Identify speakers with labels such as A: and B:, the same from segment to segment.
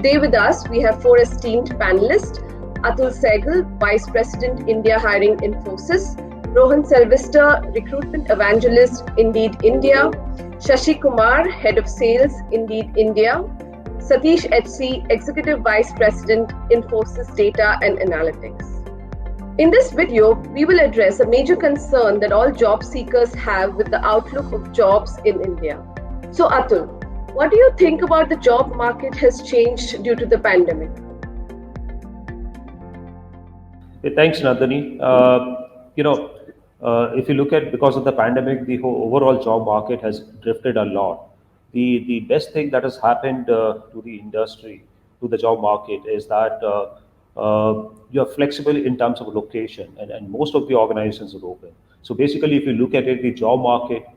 A: Today with us, we have four esteemed panelists: Atul Sehgal, Vice President, India Hiring Infosys; Rohan Selvester, Recruitment Evangelist, Indeed India; Shashi Kumar, Head of Sales, Indeed India; Satish HC, Executive Vice President, Infosys Data and Analytics. In this video, we will address a major concern that all job seekers have with the outlook of jobs in India. So Atul, what do you think about the job market has changed due to the pandemic?
B: Hey, thanks, Nandini. If you look at, because of the pandemic, the whole overall job market has drifted a lot. The best thing that has happened to the industry, to the job market, is that you're flexible in terms of location, and most of the organizations are open. So basically, if you look at it, the job market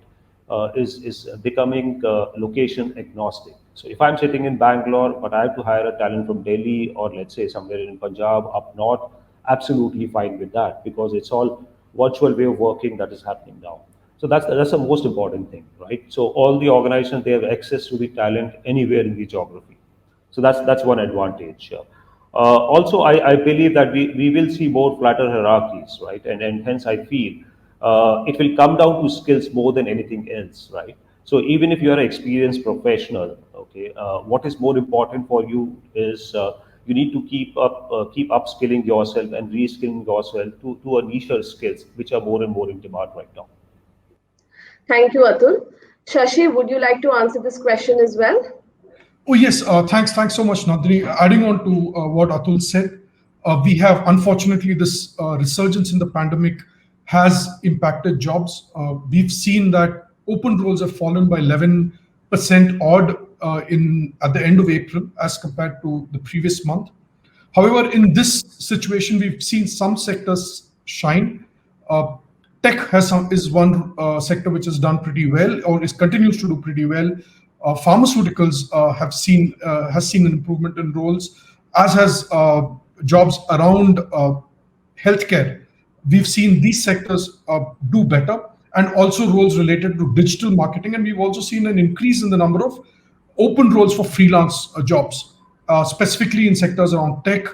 B: is becoming location agnostic. So if I'm sitting in Bangalore, but I have to hire a talent from Delhi or let's say somewhere in Punjab, up north, absolutely fine with that, because it's all virtual way of working that is happening now. So that's the most important thing, right? So all the organizations, they have access to the talent anywhere in the geography. So that's one advantage. Also, I believe that we will see more flatter hierarchies, right? And hence I feel it will come down to skills more than anything else, right? So even if you are an experienced professional, okay, what is more important for you is you need to keep upskilling yourself and reskilling yourself to a niche skills which are more and more in demand right now.
A: Thank you, Atul. Shashi, would you like to answer this question as well?
C: Oh, yes. Thanks so much, Nandini. Adding on to what Atul said, we have, unfortunately, this resurgence in the pandemic has impacted jobs. We've seen that open roles have fallen by 11% odd at the end of April as compared to the previous month. However, in this situation, we've seen some sectors shine. Tech is one sector which has done pretty well, or continues to do pretty well. Pharmaceuticals has seen an improvement in roles, as has jobs around healthcare. We've seen these sectors do better, and also roles related to digital marketing. And we've also seen an increase in the number of open roles for freelance jobs, specifically in sectors around tech,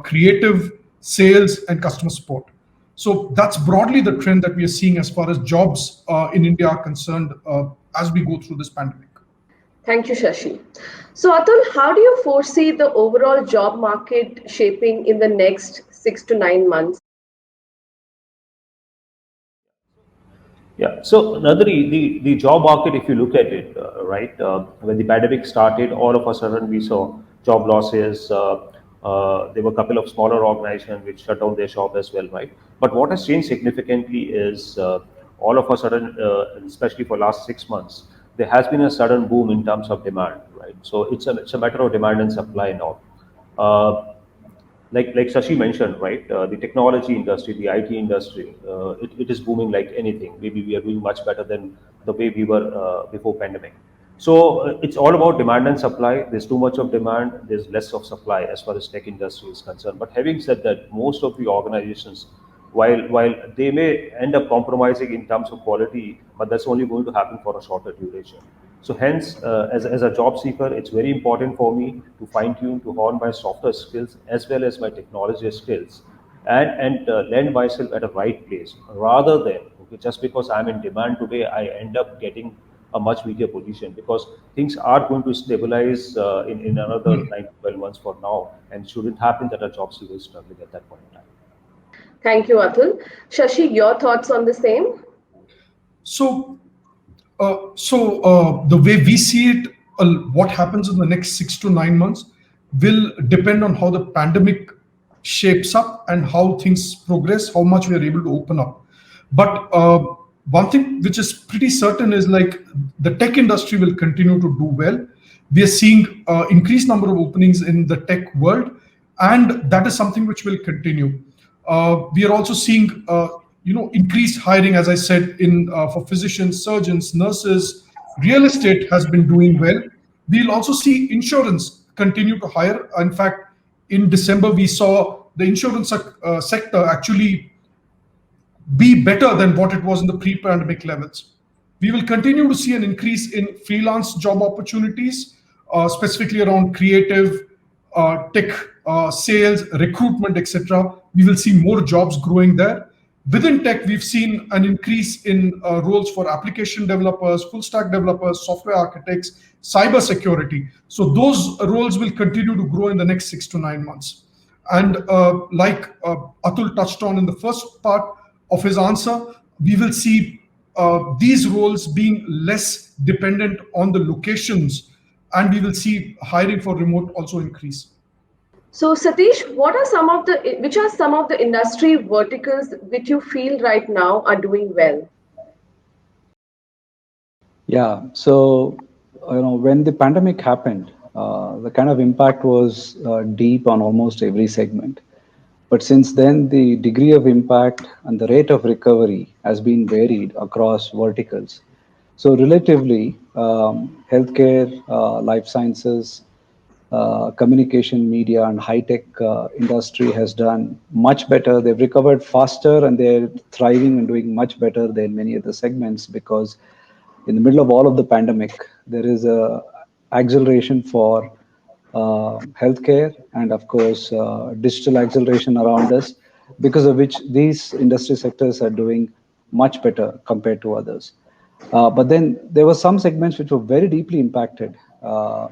C: creative, sales, and customer support. So that's broadly the trend that we are seeing as far as jobs in India are concerned as we go through this pandemic.
A: Thank you, Shashi. So Atul, how do you foresee the overall job market shaping in the next 6 to 9 months?
B: Yeah, so Nandini, the job market, if you look at it, right, when the pandemic started, all of a sudden we saw job losses. There were a couple of smaller organizations which shut down their shop as well, right? But what has changed significantly is all of a sudden, especially for last 6 months, there has been a sudden boom in terms of demand, right? So it's a matter of demand and supply now. Like Shashi mentioned, right? The technology industry, the IT industry, it is booming like anything. Maybe we are doing much better than the way we were before pandemic. So it's all about demand and supply. There's too much of demand, there's less of supply as far as tech industry is concerned. But having said that, most of the organizations, while they may end up compromising in terms of quality, but that's only going to happen for a shorter duration. So hence, as a job seeker, it's very important for me to fine-tune, to hone my softer skills as well as my technology skills, and land myself at a right place, rather than, okay, just because I'm in demand today, I end up getting a much weaker position, because things are going to stabilize in another 9 to 12 months for now, and shouldn't happen that a job seeker is struggling at that point in time.
A: Thank you, Atul. Shashi, your thoughts on the same?
C: So the way we see it, what happens in the next 6 to 9 months will depend on how the pandemic shapes up and how things progress, how much we are able to open up. But one thing which is pretty certain is, like, the tech industry will continue to do well. We are seeing increased number of openings in the tech world, and that is something which will continue. We are also seeing increased hiring, as I said, for physicians, surgeons, nurses. Real estate has been doing well. We'll also see insurance continue to hire. In fact, in December, we saw the insurance sector actually be better than what it was in the pre-pandemic levels. We will continue to see an increase in freelance job opportunities, specifically around creative, tech sales, recruitment, etc. We will see more jobs growing there. Within tech, we've seen an increase in roles for application developers, full stack developers, software architects, cyber security. So those roles will continue to grow in the next 6 to 9 months. And like Atul touched on in the first part of his answer, we will see these roles being less dependent on the locations, and we will see hiring for remote also increase.
A: So Satish, which are some of the industry verticals which you feel right now are doing well?
D: Yeah, so when the pandemic happened, the kind of impact was deep on almost every segment. But since then, the degree of impact and the rate of recovery has been varied across verticals. So relatively, healthcare, life sciences, communication, media, and high-tech industry has done much better. They've recovered faster, and they're thriving and doing much better than many other segments, because in the middle of all of the pandemic, there is a acceleration for healthcare, and of course digital acceleration around us, because of which these industry sectors are doing much better compared to others. But then there were some segments which were very deeply impacted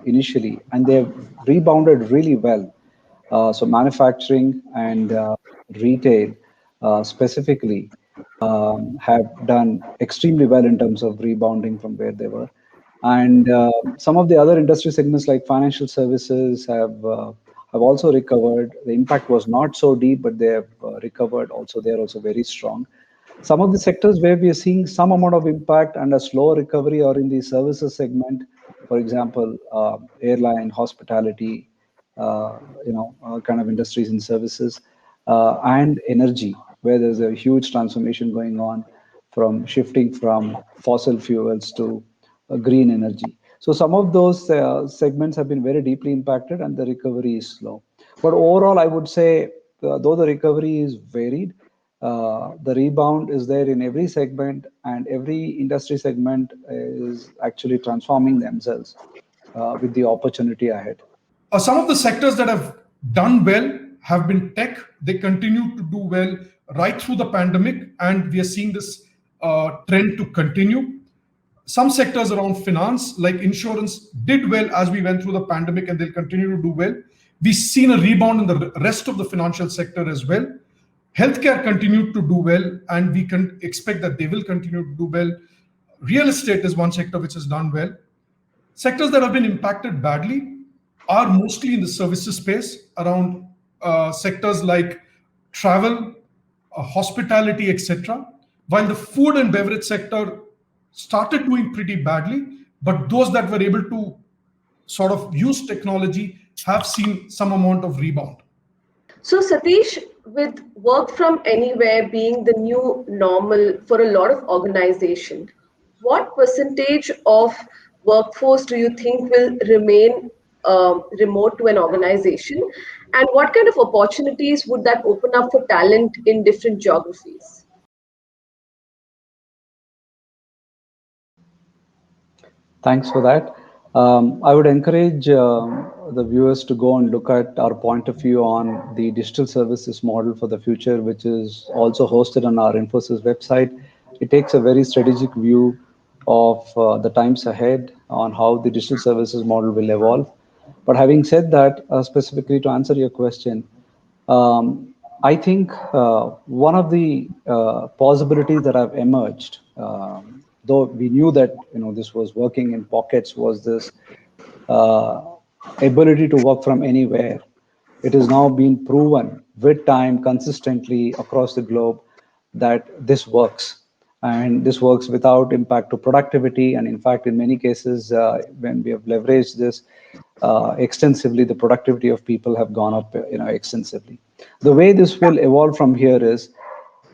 D: initially, and they've rebounded really well. So manufacturing and retail specifically have done extremely well in terms of rebounding from where they were. And some of the other industry segments like financial services have also recovered. The impact was not so deep, but they have recovered also. They are also very strong. Some of the sectors where we are seeing some amount of impact and a slow recovery are in the services segment, for example, airline, hospitality, kind of industries and services, and energy, where there's a huge transformation going on from shifting from fossil fuels to green energy. So some of those segments have been very deeply impacted, and the recovery is slow. But overall, I would say, though the recovery is varied, the rebound is there in every segment, and every industry segment is actually transforming themselves with the opportunity ahead.
C: Some of the sectors that have done well have been tech. They continue to do well right through the pandemic, and we are seeing this trend to continue. Some sectors around finance, like insurance, did well as we went through the pandemic, and they'll continue to do well. We've seen a rebound in the rest of the financial sector as well. Healthcare continued to do well, and we can expect that they will continue to do well. Real estate is one sector which has done well. Sectors that have been impacted badly are mostly in the services space, around sectors like travel, hospitality, etc. While the food and beverage sector started doing pretty badly, but those that were able to sort of use technology have seen some amount of rebound.
A: So Satish, with work from anywhere being the new normal for a lot of organizations, what percentage of workforce do you think will remain remote to an organization? And what kind of opportunities would that open up for talent in different geographies?
D: Thanks for that. I would encourage the viewers to go and look at our point of view on the digital services model for the future, which is also hosted on our Infosys website. It takes a very strategic view of the times ahead on how the digital services model will evolve. But having said that, specifically to answer your question, I think one of the possibilities that have emerged, though we knew that this was working in pockets, was this ability to work from anywhere. It has now been proven with time consistently across the globe that this works, and this works without impact to productivity. And in fact, in many cases, when we have leveraged this extensively, the productivity of people have gone up extensively. The way this will evolve from here is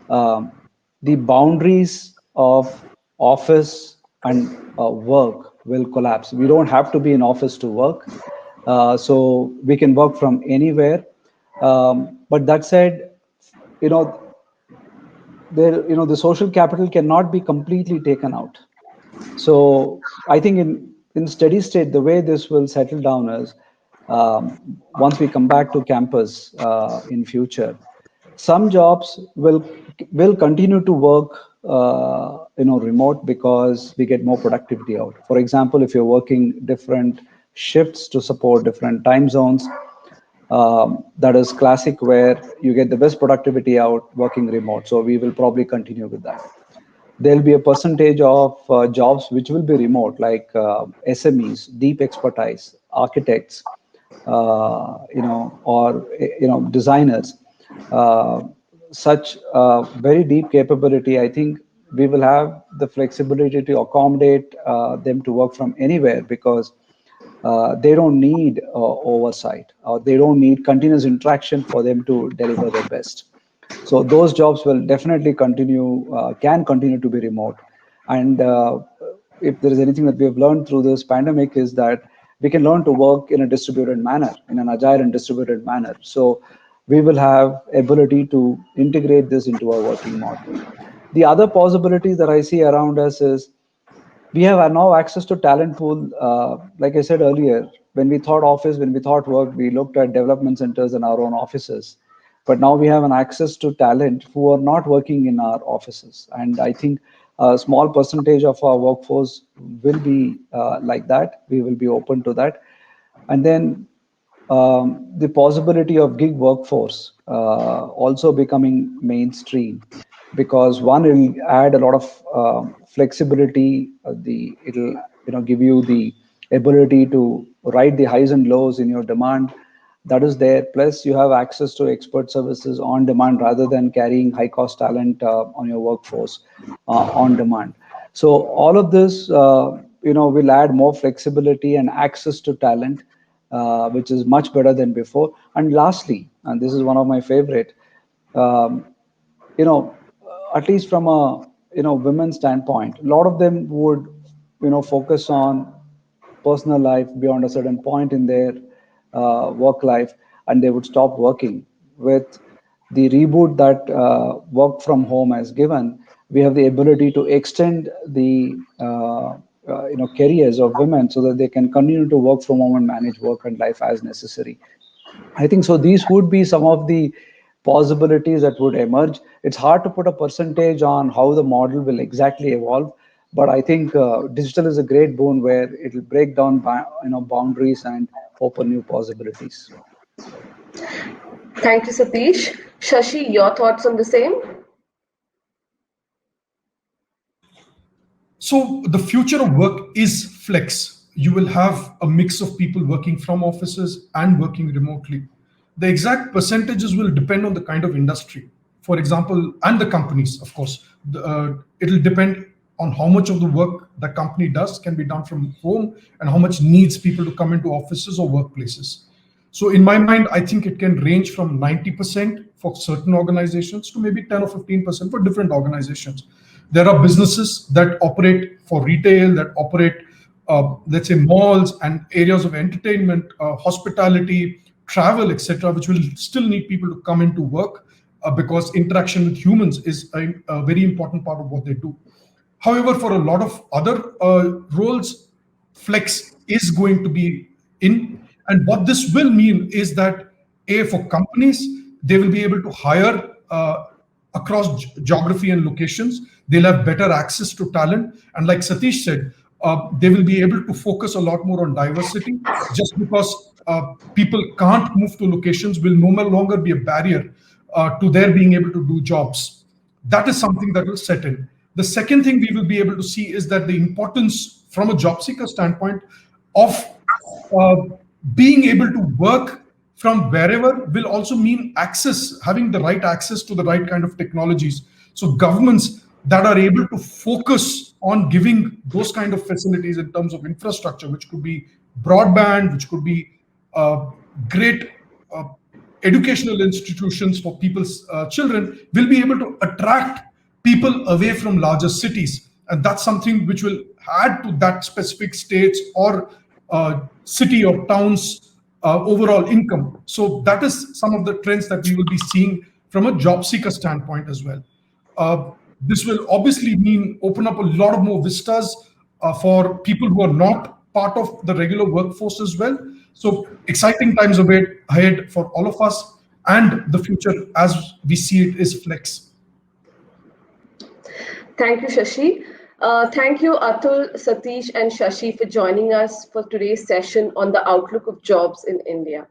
D: the boundaries of office and work will collapse. We don't have to be in office to work, so we can work from anywhere. But that said, the social capital cannot be completely taken out. So I think in steady state, the way this will settle down is once we come back to campus in future, some jobs will continue to work remote because we get more productivity out. For example, if you're working different shifts to support different time zones, that is classic where you get the best productivity out working remote. So we will probably continue with that. There'll be a percentage of jobs which will be remote, like SMEs, deep expertise, architects, or designers. Uh, Such very deep capability, I think we will have the flexibility to accommodate them to work from anywhere, because they don't need oversight, or they don't need continuous interaction for them to deliver their best. So those jobs will definitely continue, can continue to be remote. And if there is anything that we have learned through this pandemic, is that we can learn to work in a distributed manner, in an agile and distributed manner. So we will have ability to integrate this into our working model. The other possibilities that I see around us is we have now access to talent pool. Like I said earlier, when we thought office, when we thought work, we looked at development centers in our own offices. But now we have an access to talent who are not working in our offices. And I think a small percentage of our workforce will be like that. We will be open to that. And then the possibility of gig workforce also becoming mainstream, because one, will add a lot of flexibility. It'll give you the ability to ride the highs and lows in your demand. That is there. Plus, you have access to expert services on demand rather than carrying high cost talent on your workforce on demand. So all of this, will add more flexibility and access to talent, which is much better than before. And lastly, and this is one of my favorite, um, at least from a women's standpoint, a lot of them would focus on personal life beyond a certain point in their work life, and they would stop working. With the reboot that work from home has given, we have the ability to extend the careers of women so that they can continue to work from home and manage work and life as necessary. I think so. These would be some of the possibilities that would emerge. It's hard to put a percentage on how the model will exactly evolve, but I think digital is a great boon where it will break down boundaries and open new possibilities.
A: Thank you, Satish. Shashi, your thoughts on the same?
C: So the future of work is flex. You will have a mix of people working from offices and working remotely. The exact percentages will depend on the kind of industry, for example, and the companies, of course. It'll depend on how much of the work the company does can be done from home and how much needs people to come into offices or workplaces. So in my mind, I think it can range from 90% for certain organizations to maybe 10 or 15% for different organizations. There are businesses that operate for retail, that operate, let's say, malls and areas of entertainment, hospitality, travel, etc., which will still need people to come into work because interaction with humans is a very important part of what they do. However, for a lot of other roles, flex is going to be in. And what this will mean is that, A, for companies, they will be able to hire across geography and locations. They'll have better access to talent. And like Satish said, they will be able to focus a lot more on diversity, just because people can't move to locations will no longer be a barrier to their being able to do jobs. That is something that will set in. The second thing we will be able to see is that the importance from a job seeker standpoint of uh, being able to work from wherever will also mean access, having the right access to the right kind of technologies. So governments that are able to focus on giving those kind of facilities in terms of infrastructure, which could be broadband, which could be great uh, educational institutions for people's children, will be able to attract people away from larger cities. And that's something which will add to that specific state's or city or town's overall income. So that is some of the trends that we will be seeing from a job seeker standpoint as well. This will obviously mean open up a lot of more vistas for people who are not part of the regular workforce as well. So exciting times ahead for all of us, and the future as we see it is flex.
A: Thank you, Shashi. Thank you, Atul, Satish, and Shashi for joining us for today's session on the outlook of jobs in India.